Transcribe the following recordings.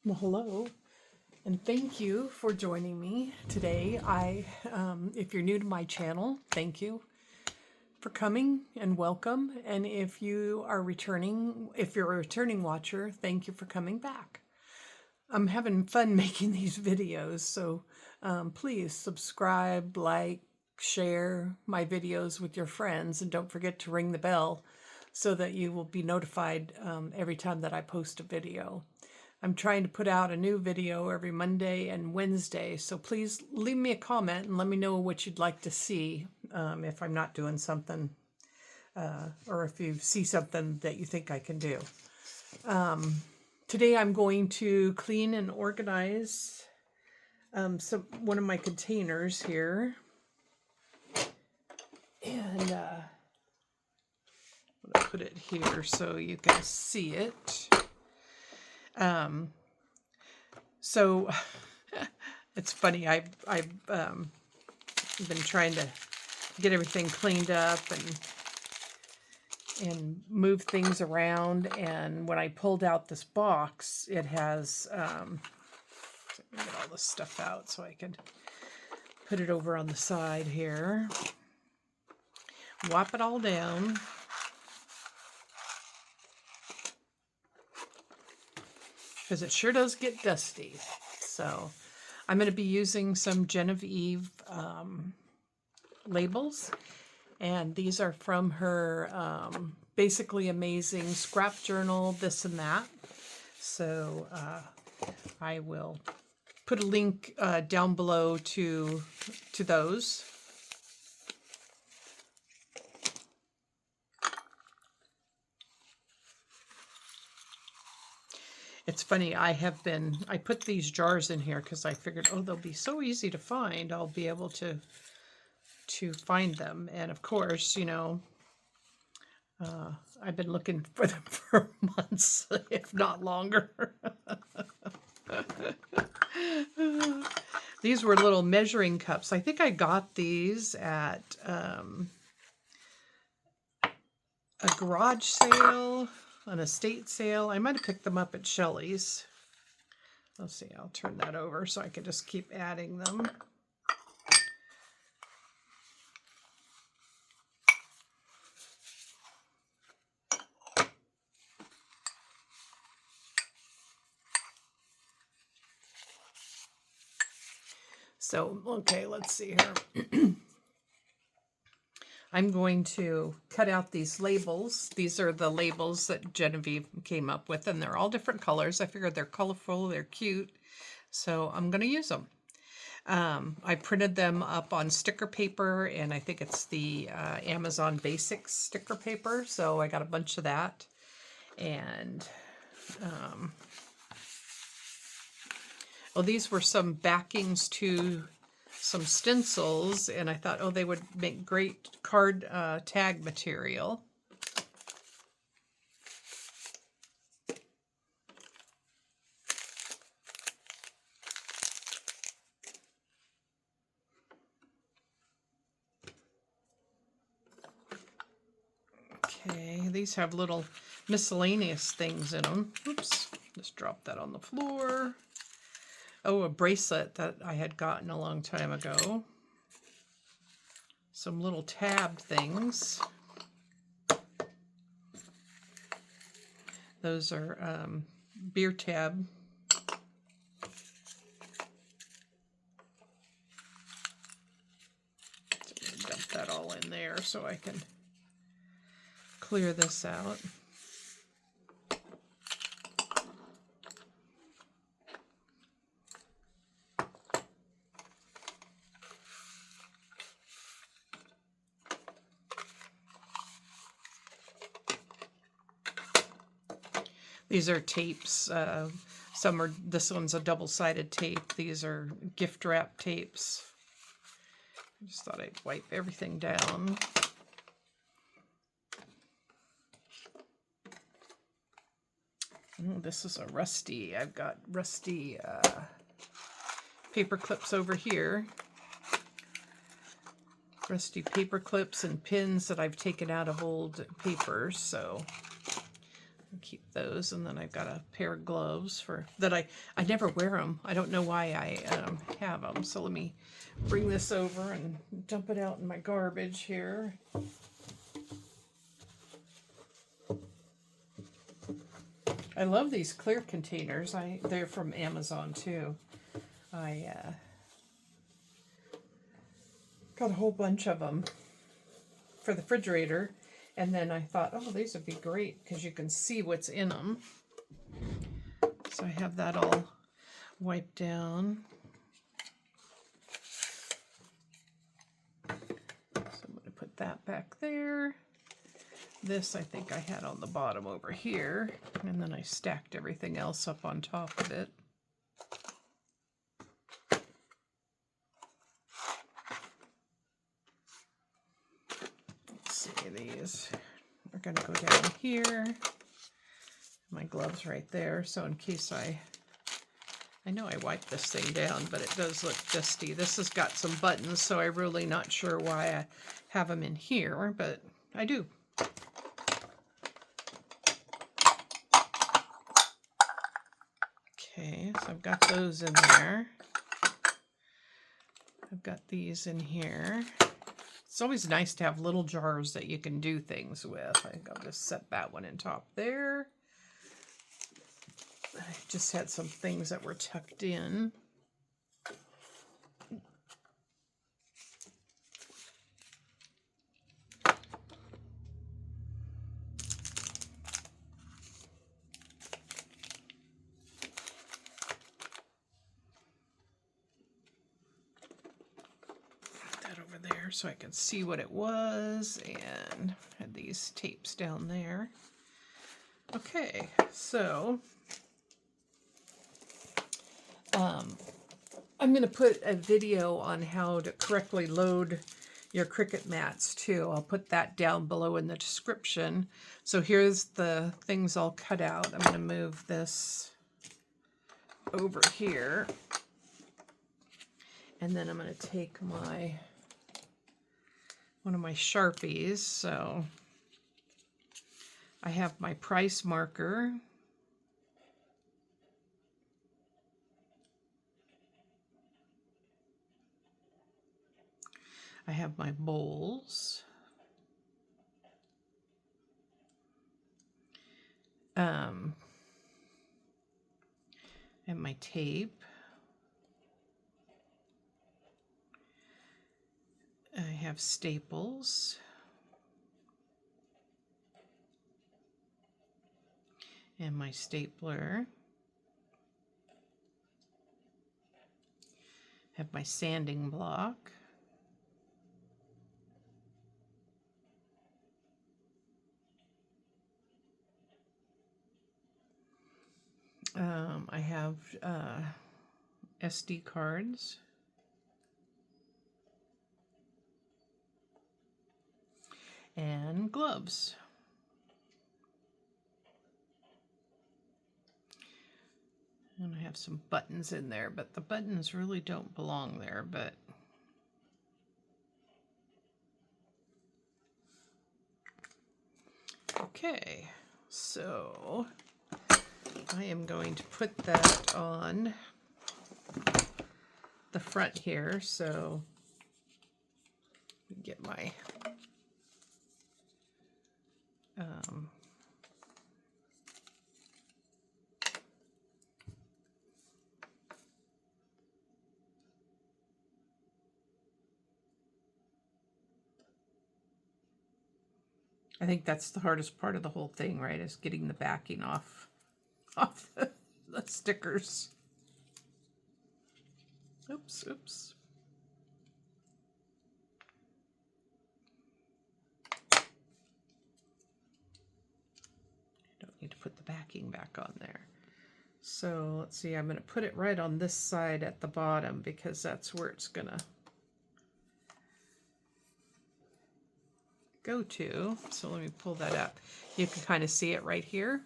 Well, hello, and thank you for joining me today. If you're new to my channel, thank you for coming and welcome. And if you're a returning watcher, thank you for coming back. I'm having fun making these videos, so please subscribe, like, share my videos with your friends, and don't forget to ring the bell so that you will be notified every time that I post a video. I'm trying to put out a new video every Monday and Wednesday, so please leave me a comment and let me know what you'd like to see if I'm not doing something or if you see something that you think I can do. Today I'm going to clean and organize one of my containers here. And I'm going to put it here so you can see it. So it's funny, I've been trying to get everything cleaned up and move things around, and when I pulled out this box, it has let me get all this stuff out so I can put it over on the side here. Whop it all down. Because it sure does get dusty. So I'm going to be using some JenofEve labels, and these are from her Basically Amazing Scrap Journal, this and that. So I will put a link down below to those. It's funny, I put these jars in here because I figured, oh, they'll be so easy to find. I'll be able to find them. And of course, you know, I've been looking for them for months, if not longer. These were little measuring cups. I think I got these at a garage sale, an estate sale. I might have picked them up at Shelley's. Let's see, I'll turn that over so I can just keep adding them. So, okay, let's see here. I'm going to cut out these labels. These are the labels that JenofEve came up with, and they're all different colors. I figured they're colorful, they're cute, so I'm going to use them. I printed them up on sticker paper, and I think it's the Amazon Basics sticker paper, so I got a bunch of that. And well, these were some backings to some stencils, and I thought, oh, they would make great card tag material. Okay, these have little miscellaneous things in them. Oops, just dropped that on the floor. Oh, a bracelet that I had gotten a long time ago. Some little tab things. Those are beer tab. Dump that all in there so I can clear this out. These are tapes. This one's a double-sided tape. These are gift wrap tapes. I just thought I'd wipe everything down. Oh, this is a rusty. I've got rusty paper clips over here. Rusty paper clips and pins that I've taken out of old papers, so Keep those, and then I've got a pair of gloves for that. I never wear them. I don't know why I have them. So let me bring this over and dump it out in my garbage here. I love these clear containers. They're from Amazon too. I got a whole bunch of them for the refrigerator. And then I thought, oh, these would be great because you can see what's in them. So I have that all wiped down. So I'm going to put that back there. This I think I had on the bottom over here. And then I stacked everything else up on top of it. These are going to go down here. My gloves right there. So in case I know I wiped this thing down, but it does look dusty. This has got some buttons, so I'm really not sure why I have them in here, but I do. Okay, so I've got those in there. I've got these in here. It's always nice to have little jars that you can do things with. I think I'll just set that one in top there. I just had some things that were tucked in. There so I could see what it was, and had these tapes down there. Okay, so I'm going to put a video on how to correctly load your Cricut mats too. I'll put that down below in the description. So here's the things all cut out. I'm going to move this over here, and then I'm going to take one of my Sharpies. So I have my price marker. I have my bowls. And my tape. I have staples. And my stapler. Have my sanding block. I have SD cards. And gloves. And I have some buttons in there, but the buttons really don't belong there, but okay, so I am going to put that on the front here. So get my I think that's the hardest part of the whole thing, right? Is getting the backing off the stickers. Oops, oops. Don't need to put the backing back on there. So let's see, I'm going to put it right on this side at the bottom because that's where it's going to go to. So let me pull that up. You can kind of see it right here.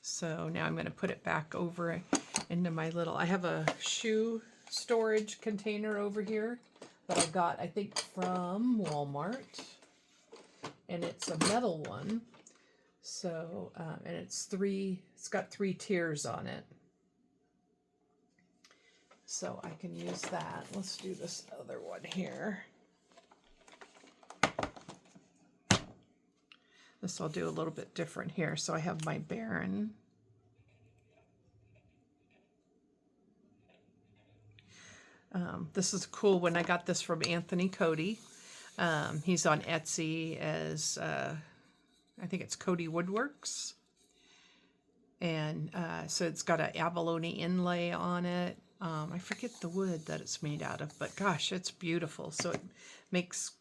So now I'm going to put it back over into my little, I have a shoe storage container over here that I got, I think, from Walmart. And it's a metal one. So, and it's got 3 tiers on it. So I can use that. Let's do this other one here. This I'll do a little bit different here. So I have my Baron. This is cool. When I got this from Anthony Cody, he's on Etsy as, I think it's Cody Woodworks. And so it's got an abalone inlay on it. I forget the wood that it's made out of, but gosh, it's beautiful. So it makes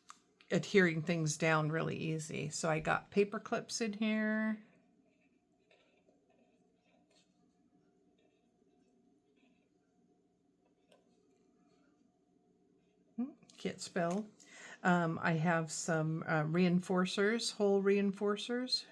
adhering things down really easy. So I got paper clips in here. Can't spell. I have some reinforcers, hole reinforcers.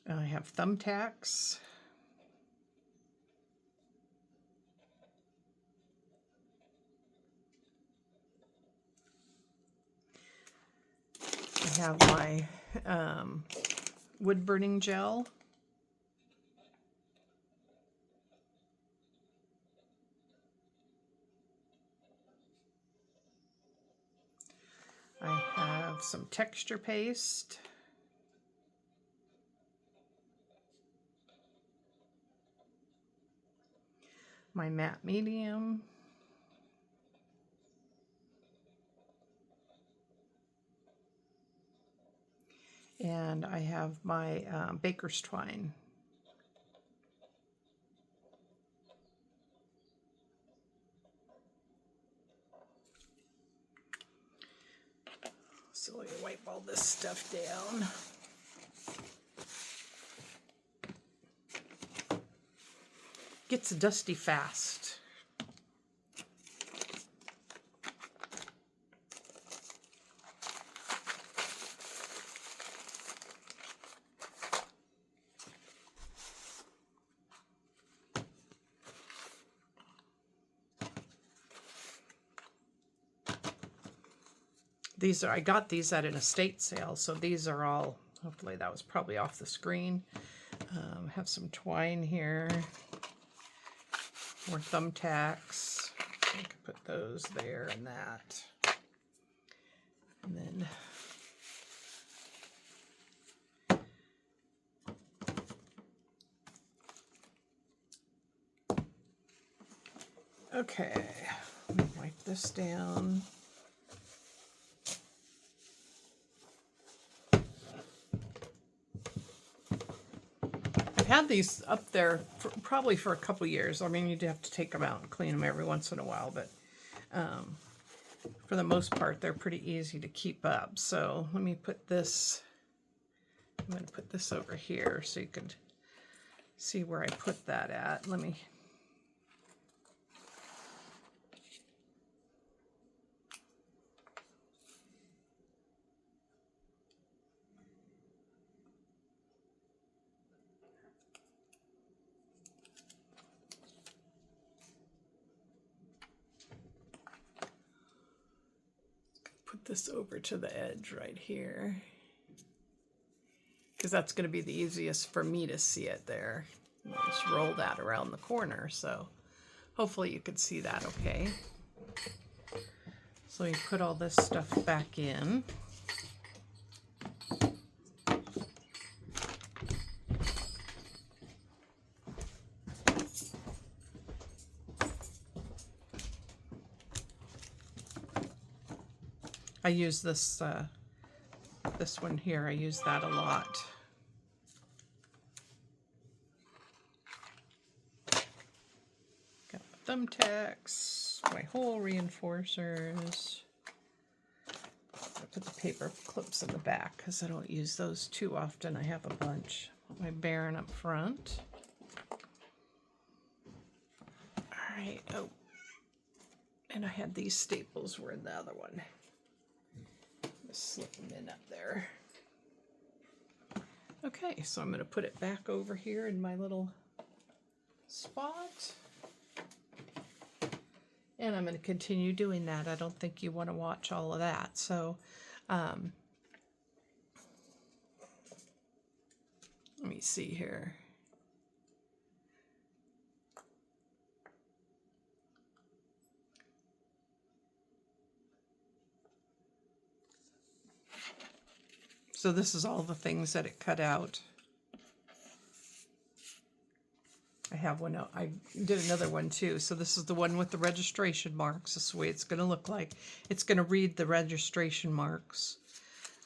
I have thumbtacks. I have my wood burning gel. I have some texture paste. My matte medium. And I have my baker's twine. So let me wipe all this stuff down. Gets dusty fast. These are, I got these at an estate sale, so these are all, hopefully that was probably off the screen. Have some twine here, more thumbtacks. I could put those there and that. And then okay, let me wipe this down. Had these up there probably for a couple years. I mean, you'd have to take them out and clean them every once in a while, but for the most part, they're pretty easy to keep up. So let me put this, I'm going to put this over here so you can see where I put that at. Let me, put this over to the edge right here, because that's going to be the easiest for me to see it there. I'll just roll that around the corner, so hopefully you can see that okay. So you put all this stuff back in. I use this this one here. I use that a lot. Got my thumbtacks, my hole reinforcers. I put the paper clips in the back because I don't use those too often. I have a bunch. My Baron up front. All right. Oh, and I had these staples were in the other one. Slip them in up there. Okay, so I'm going to put it back over here in my little spot. And I'm going to continue doing that. I don't think you want to watch all of that. So, let me see here. So this is all the things that it cut out. I have one, I did another one too. So this is the one with the registration marks. This is the way it's going to look like. It's going to read the registration marks.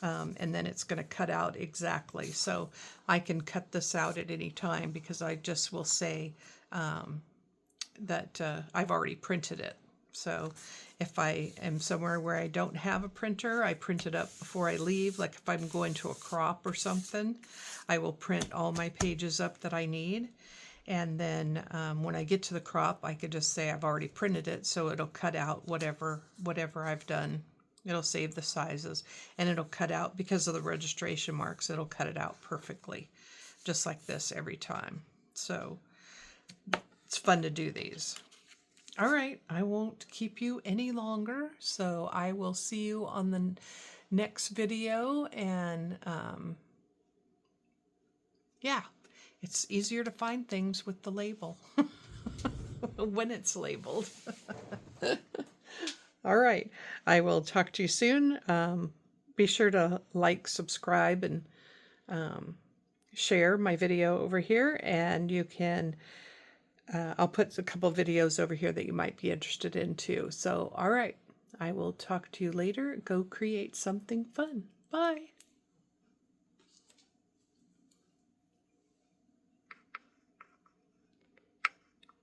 And then it's going to cut out exactly. So I can cut this out at any time because I just will say that I've already printed it. So if I am somewhere where I don't have a printer, I print it up before I leave. Like if I'm going to a crop or something, I will print all my pages up that I need. And then when I get to the crop, I could just say I've already printed it, so it'll cut out whatever I've done. It'll save the sizes, and it'll cut out, because of the registration marks, it'll cut it out perfectly, just like this every time. So it's fun to do these. All right, I won't keep you any longer, so I will see you on the next video, and yeah, it's easier to find things with the label when it's labeled. All right, I will talk to you soon. Be sure to like, subscribe, and share my video over here, and you can I'll put a couple videos over here that you might be interested in too. So, all right, I will talk to you later. Go create something fun. Bye.